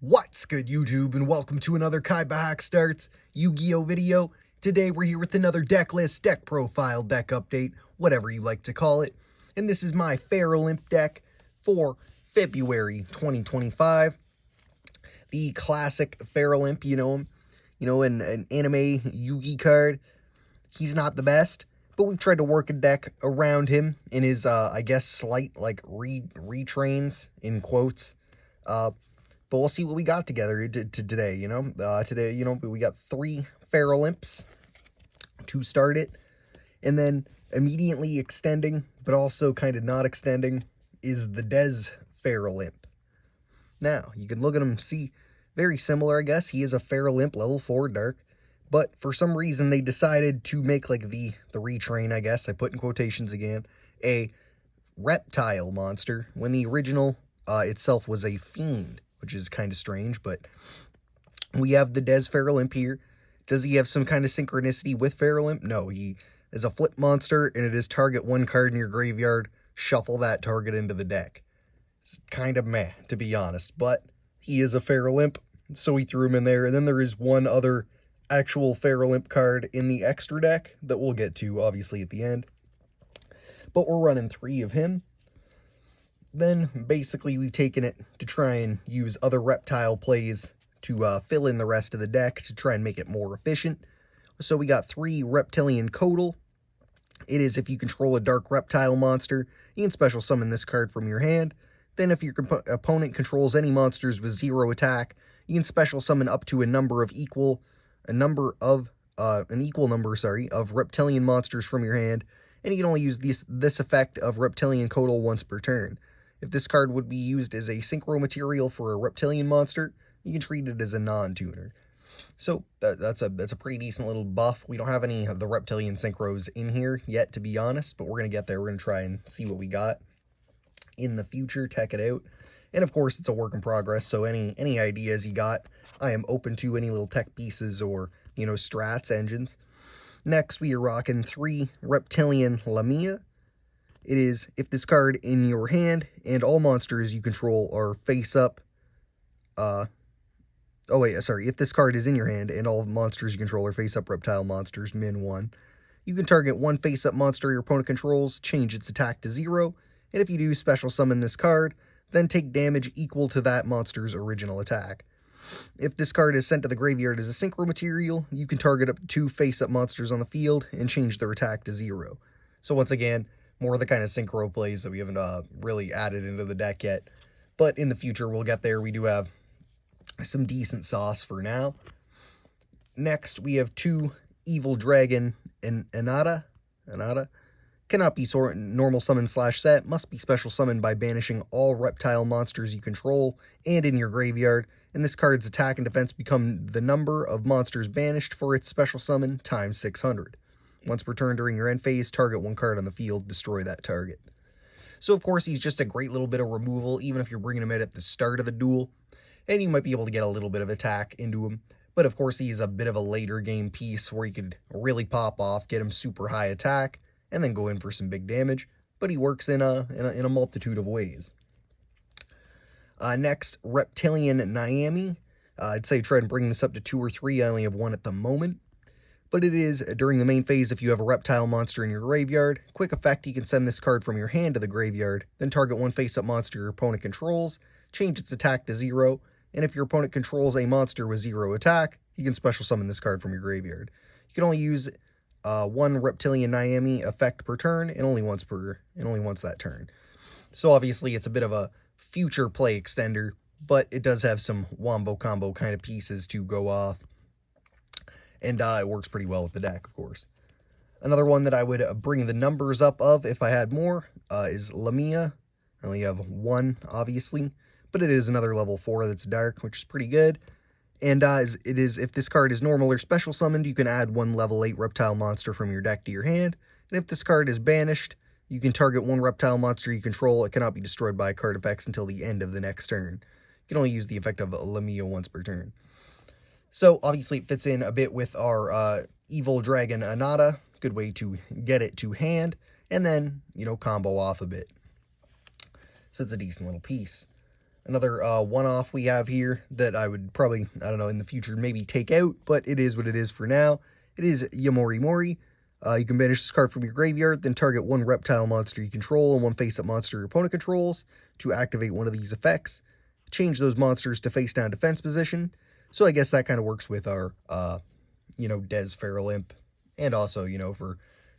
What's good, YouTube, and welcome to another KaibaHacksDartz Yu-Gi-Oh video. Today we're here with another deck list, deck profile, deck update, whatever you like to call it. And this is my Feral Imp deck for February 2025. The classic Feral Imp, you know him. You know, an anime Yu-Gi card. He's not the best, but we've tried to work a deck around him in his, I guess, slight, like, retrains, in quotes. But we'll see what we got together today, you know. Today, you know, we got 3 Feral Imps to start it. And then immediately extending, but also kind of not extending, is the Des Feral Imp. Now, you can look at him, see, very similar, I guess. He is a Feral Imp, level 4 Dark. But for some reason, they decided to make, like, the retrain, I guess. I put in quotations again. A Reptile Monster, when the original itself was a Fiend, which is kind of strange, but we have the Des Feral Imp here. Does he have some kind of synchronicity with Feral Imp? No, he is a flip monster, and it is target one card in your graveyard, shuffle that target into the deck. It's kind of meh, to be honest, but he is a Feral Imp, so we threw him in there. And then there is one other actual Feral Imp card in the extra deck that we'll get to, obviously, at the end. But we're running 3 of him. Then, basically, we've taken it to try and use other reptile plays to fill in the rest of the deck to try and make it more efficient. So we got 3 Reptilian Codal. It is if you control a dark reptile monster, you can special summon this card from your hand. Then if your opponent controls any monsters with 0 attack, you can special summon up to an equal number of reptilian monsters from your hand, and you can only use this effect of Reptilian Codal once per turn. If this card would be used as a synchro material for a reptilian monster, you can treat it as a non-tuner. So that's a pretty decent little buff. We don't have any of the reptilian synchros in here yet, to be honest, but we're going to get there. We're going to try and see what we got in the future, tech it out. And of course, it's a work in progress, so any ideas you got, I am open to any little tech pieces or, you know, strats, engines. Next, we are rocking 3 Reptilian Lamia. It is, if this card in your hand and all monsters you control are face up, if this card is in your hand and all monsters you control are face up reptile monsters, min 1, you can target one face up monster your opponent controls, change its attack to 0, and if you do, special summon this card, then take damage equal to that monster's original attack. If this card is sent to the graveyard as a synchro material, you can target up to 2 face up monsters on the field and change their attack to 0. So once again, more of the kind of synchro plays that we haven't really added into the deck yet. But in the future, we'll get there. We do have some decent sauce for now. Next, we have 2 Evil Dragon and h.a.t. Cannot be normal summon / set. Must be special summoned by banishing all reptile monsters you control and in your graveyard. And this card's attack and defense become the number of monsters banished for its special summon times 600. Once per turn during your end phase, target one card on the field, destroy that target. So, of course, he's just a great little bit of removal, even if you're bringing him in at the start of the duel. And you might be able to get a little bit of attack into him. But, of course, he's a bit of a later game piece where you could really pop off, get him super high attack, and then go in for some big damage. But he works in a multitude of ways. Next, Reptilian Nyami. I'd say try and bring this up to 2 or 3. I only have 1 at the moment. But it is, during the main phase, if you have a reptile monster in your graveyard, quick effect, you can send this card from your hand to the graveyard, then target one face-up monster your opponent controls, change its attack to 0, and if your opponent controls a monster with 0 attack, you can special summon this card from your graveyard. You can only use 1 Reptilian Nyami effect per turn, and only once that turn. So obviously it's a bit of a future play extender, but it does have some wombo combo kind of pieces to go off. And it works pretty well with the deck, of course. Another one that I would bring the numbers up of if I had more is Lamia. I only have 1, obviously. But it is another level 4 that's dark, which is pretty good. And if this card is normal or special summoned, you can add 1 level 8 reptile monster from your deck to your hand. And if this card is banished, you can target 1 reptile monster you control. It cannot be destroyed by card effects until the end of the next turn. You can only use the effect of Lamia once per turn. So, obviously, it fits in a bit with our Evil Dragon h.a.t. Good way to get it to hand, and then, you know, combo off a bit. So it's a decent little piece. Another one-off we have here that I would probably, I don't know, in the future maybe take out, but it is what it is for now. It is Yamori Mori. You can banish this card from your graveyard, then target one reptile monster you control and one face-up monster your opponent controls to activate one of these effects. Change those monsters to face-down defense position. So I guess that kind of works with our, Des Feral Imp, and also, for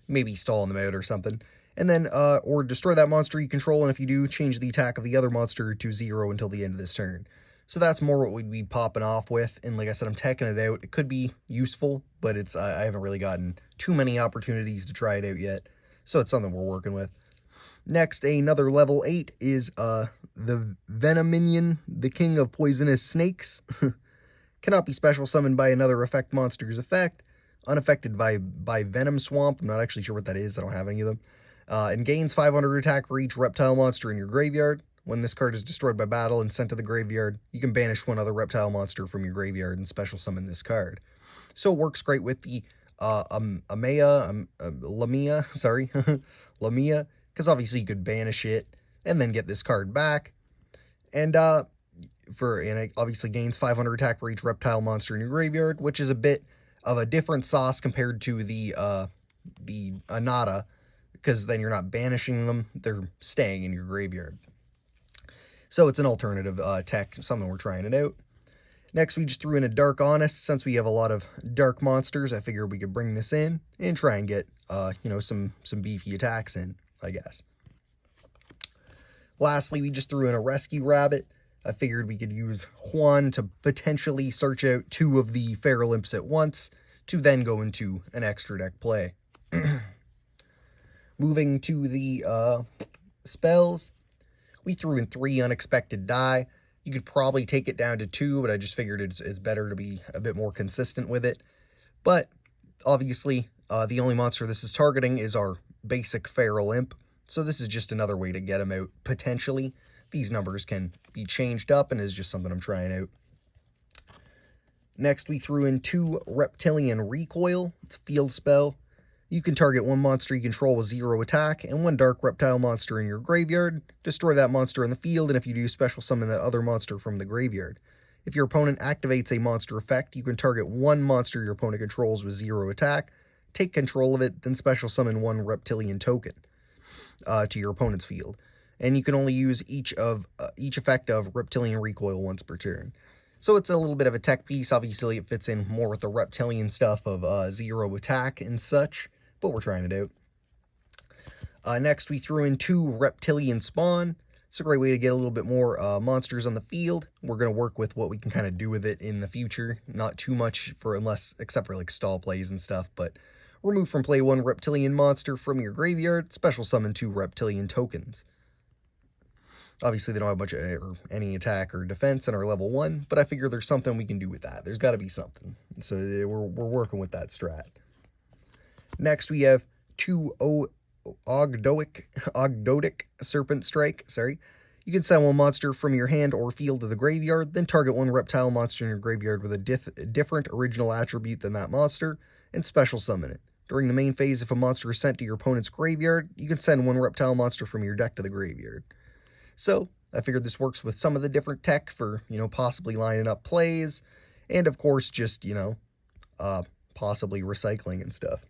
maybe stalling them out or something. And then, or destroy that monster you control, and if you do, change the attack of the other monster to 0 until the end of this turn. So that's more what we'd be popping off with, and like I said, I'm teching it out. It could be useful, but I haven't really gotten too many opportunities to try it out yet, so it's something we're working with. Next, another level 8 is the Venom Minion, the King of Poisonous Snakes. Cannot be special summoned by another effect monster's effect. Unaffected by Venom Swamp. I'm not actually sure what that is. I don't have any of them. And gains 500 attack for each reptile monster in your graveyard. When this card is destroyed by battle and sent to the graveyard, you can banish one other reptile monster from your graveyard and special summon this card. So it works great with the Lamia, Lamia, because obviously you could banish it and then get this card back. And it obviously gains 500 attack for each reptile monster in your graveyard, which is a bit of a different sauce compared to the Anata, because then you're not banishing them, they're staying in your graveyard. So it's an alternative tech, something we're trying it out. Next, we just threw in a Dark Honest. Since we have a lot of dark monsters, I figured we could bring this in and try and get, some beefy attacks in, I guess. Lastly, we just threw in a Rescue Rabbit. I figured we could use Juan to potentially search out 2 of the Feral Imps at once, to then go into an extra deck play. Moving to the spells, we threw in 3 Unexpected Die. You could probably take it down to 2, but I just figured it's better to be a bit more consistent with it. But obviously, the only monster this is targeting is our basic Feral Imp, so this is just another way to get him out, potentially. These numbers can be changed up, and is just something I'm trying out. Next, we threw in 2 Reptilian Recoil. It's a field spell. You can target one monster you control with 0 attack, and one dark reptile monster in your graveyard. Destroy that monster in the field, and if you do, special summon that other monster from the graveyard. If your opponent activates a monster effect, you can target one monster your opponent controls with 0 attack, take control of it, then special summon 1 reptilian token to your opponent's field. And you can only use each effect of Reptilian Recoil once per turn. So it's a little bit of a tech piece. Obviously, it fits in more with the reptilian stuff of 0 attack and such, but we're trying it out. Next, we threw in 2 Reptilian Spawn. It's a great way to get a little bit more monsters on the field. We're going to work with what we can kind of do with it in the future. Not too much, except for like stall plays and stuff, but remove from play 1 Reptilian monster from your graveyard, special summon 2 Reptilian tokens. Obviously, they don't have much or any attack or defense in our level 1, but I figure there's something we can do with that. There's got to be something. So we're working with that strat. Next, we have 2 Ogdotic Serpent Strike. You can send one monster from your hand or field to the graveyard, then target one reptile monster in your graveyard with a different original attribute than that monster, and special summon it. During the main phase, if a monster is sent to your opponent's graveyard, you can send one reptile monster from your deck to the graveyard. So, I figured this works with some of the different tech for, possibly lining up plays, and of course, just, possibly recycling and stuff.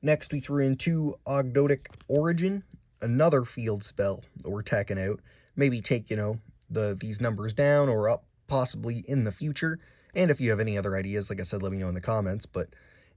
Next, we threw in 2 Ogdotic Origin, another field spell that we're teching out. Maybe take, these numbers down or up, possibly in the future. And if you have any other ideas, like I said, let me know in the comments, but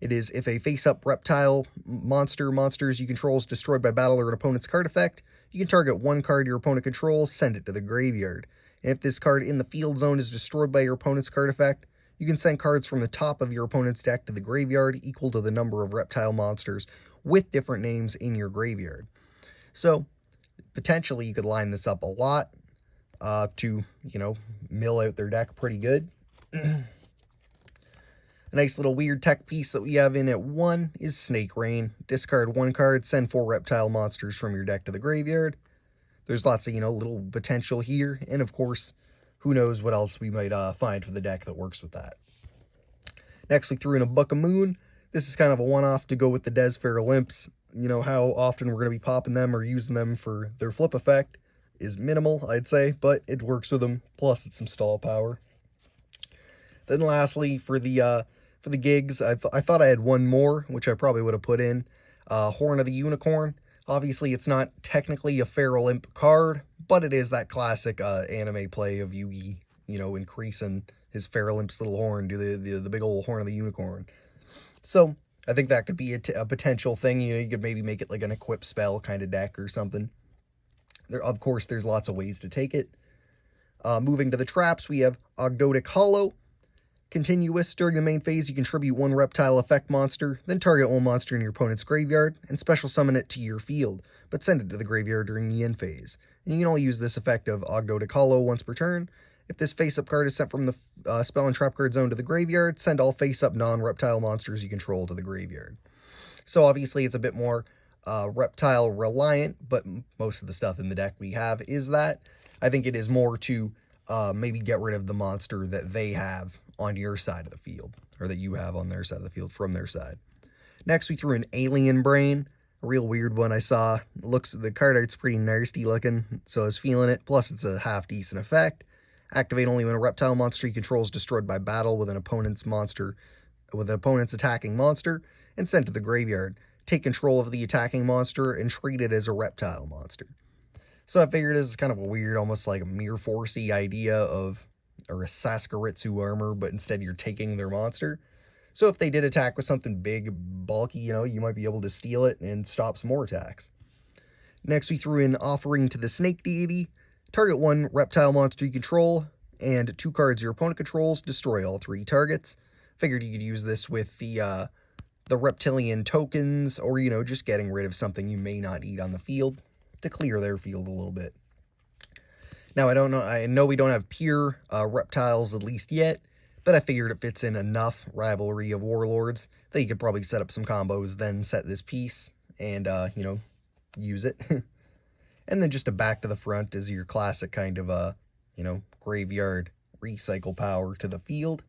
it is, if a face-up reptile monsters you control is destroyed by battle or an opponent's card effect, you can target one card your opponent controls, send it to the graveyard. And if this card in the field zone is destroyed by your opponent's card effect, you can send cards from the top of your opponent's deck to the graveyard equal to the number of reptile monsters with different names in your graveyard. So, potentially you could line this up a lot to, mill out their deck pretty good. A nice little weird tech piece that we have in at 1 is Snake Rain. Discard 1 card, send 4 reptile monsters from your deck to the graveyard. There's lots of, little potential here. And of course, who knows what else we might find for the deck that works with that. Next, we threw in a Book of Moon. This is kind of a one-off to go with the Des Feral Imps. How often we're going to be popping them or using them for their flip effect is minimal, I'd say, but it works with them. Plus, it's some stall power. Then lastly, for the gigs, I thought I had one more, which I probably would have put in. Horn of the Unicorn. Obviously, it's not technically a Feral Imp card, but it is that classic anime play of Yugi, increasing his Feral Imp's little horn to the big old Horn of the Unicorn. So I think that could be a potential thing. You could maybe make it like an equip spell kind of deck or something. Of course, there's lots of ways to take it. Moving to the traps, we have Ogdotic Hollow. Continuous. During the main phase, you contribute one reptile effect monster, then target one monster in your opponent's graveyard, and special summon it to your field, but send it to the graveyard during the end phase. And you can only use this effect of Ogdotic Hollow once per turn. If this face-up card is sent from the spell and trap card zone to the graveyard, send all face-up non-reptile monsters you control to the graveyard. So obviously it's a bit more reptile reliant, but most of the stuff in the deck we have is that. I think it is more to maybe get rid of the monster that they have on your side of the field, or that you have on their side of the field from their side. Next, we threw an Alien Brain, a real weird one I saw. The card art's pretty nasty looking, so I was feeling it. Plus, it's a half-decent effect. Activate only when a reptile monster you control is destroyed by battle with an opponent's attacking monster, and sent to the graveyard. Take control of the attacking monster and treat it as a reptile monster. So I figured this is kind of a weird, almost like a Mirror Force-y idea of, or a Saskuritsu armor, but instead you're taking their monster. So if they did attack with something big, bulky, you might be able to steal it and stop some more attacks. Next, we threw in Offering to the Snake Deity. Target one reptile monster you control, and 2 cards your opponent controls, destroy all 3 targets. Figured you could use this with the reptilian tokens, or, just getting rid of something you may not need on the field to clear their field a little bit. Now, I know we don't have pure reptiles, at least yet, but I figured it fits in enough Rivalry of Warlords that you could probably set up some combos, then set this piece, and, use it. And then just a back to the front is your classic kind of, graveyard recycle power to the field.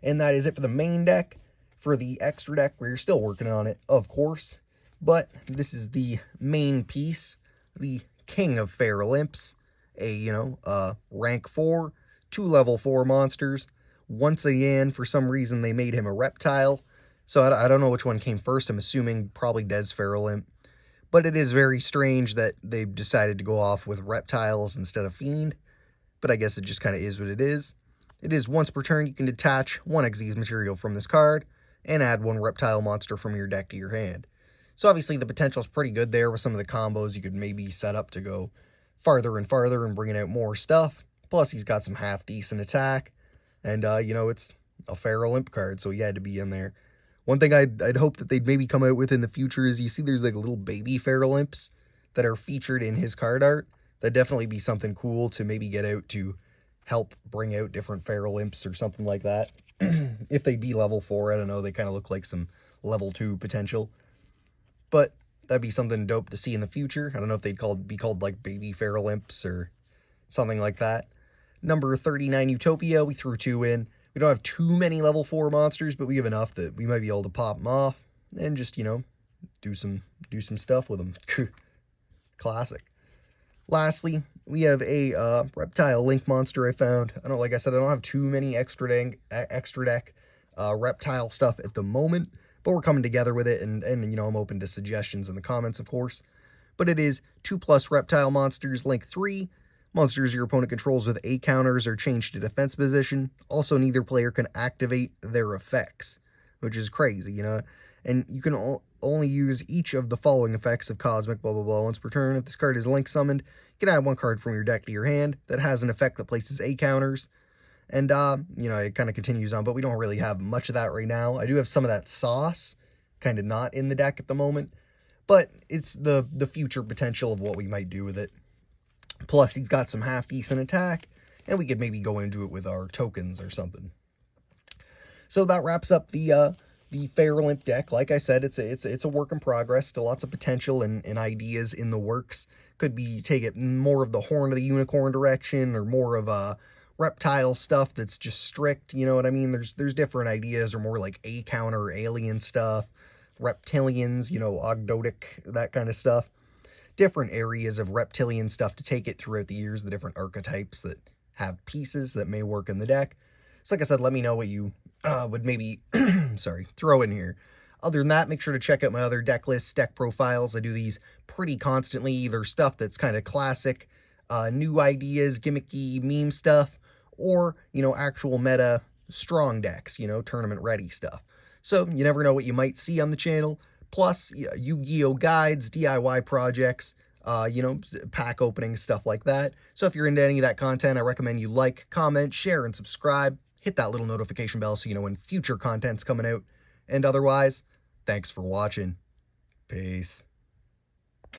And that is it for the main deck. For the extra deck, we're still working on it, of course, but this is the main piece, the King of Feral Imps, rank 4, 2 level 4 monsters. Once again, for some reason, they made him a reptile, so I don't know which one came first. I'm assuming probably Des Feral Imp, but it is very strange that they've decided to go off with reptiles instead of Fiend, but I guess it just kind of is what it is. It is once per turn, you can detach 1 Xyz material from this card, and add 1 reptile monster from your deck to your hand. So obviously the potential is pretty good there with some of the combos you could maybe set up to go farther and farther and bringing out more stuff. Plus he's got some half-decent attack, and it's a Feral Imp card, so he had to be in there. One thing I'd hope that they'd maybe come out with in the future is, you see there's like little baby Feral Imps that are featured in his card art. That'd definitely be something cool to maybe get out to help bring out different Feral Imps or something like that. If they be level 4, I don't know, they kind of look like some level 2 potential. But that'd be something dope to see in the future. I don't know if they'd be called like baby Feral Imps or something like that. Number 39, Utopia, we threw 2 in. We don't have too many level 4 monsters, but we have enough that we might be able to pop them off and just, do some stuff with them. Classic. Lastly, we have a Reptile Link monster I found. Like I said, I don't have too many extra deck reptile stuff at the moment, but we're coming together with it, and I'm open to suggestions in the comments, of course. But it is 2+ reptile monsters, Link 3. Monsters your opponent controls with A counters are changed to defense position. Also, neither player can activate their effects, which is crazy, And you can only use each of the following effects of Cosmic blah blah blah once per turn. If this card is Link summoned, you can add 1 card from your deck to your hand that has an effect that places A counters. And, it kind of continues on, but we don't really have much of that right now. I do have some of that sauce, kind of not in the deck at the moment, but it's the future potential of what we might do with it. Plus, he's got some half-decent attack, and we could maybe go into it with our tokens or something. So that wraps up the Feral Imp deck. Like I said, it's a work in progress. Still lots of potential and ideas in the works. Could be take it more of the Horn of the Unicorn direction, or more of a reptile stuff that's just strict. You know what I mean? There's different ideas, or more like A counter alien stuff, reptilians, Ogdotic, that kind of stuff. different areas of reptilian stuff to take it throughout the years, the different archetypes that have pieces that may work in the deck. So like I said, let me know what you would maybe, sorry, throw in here. Other than that, make sure to check out my other deck lists, deck profiles. I do these pretty constantly, either stuff that's kind of classic, new ideas, gimmicky meme stuff, or, actual meta strong decks, tournament ready stuff. So you never know what you might see on the channel. Plus, Yu-Gi-Oh guides, DIY projects, pack openings, stuff like that. So if you're into any of that content, I recommend you like, comment, share, and subscribe. Hit that little notification bell so you know when future content's coming out. And otherwise, thanks for watching. Peace.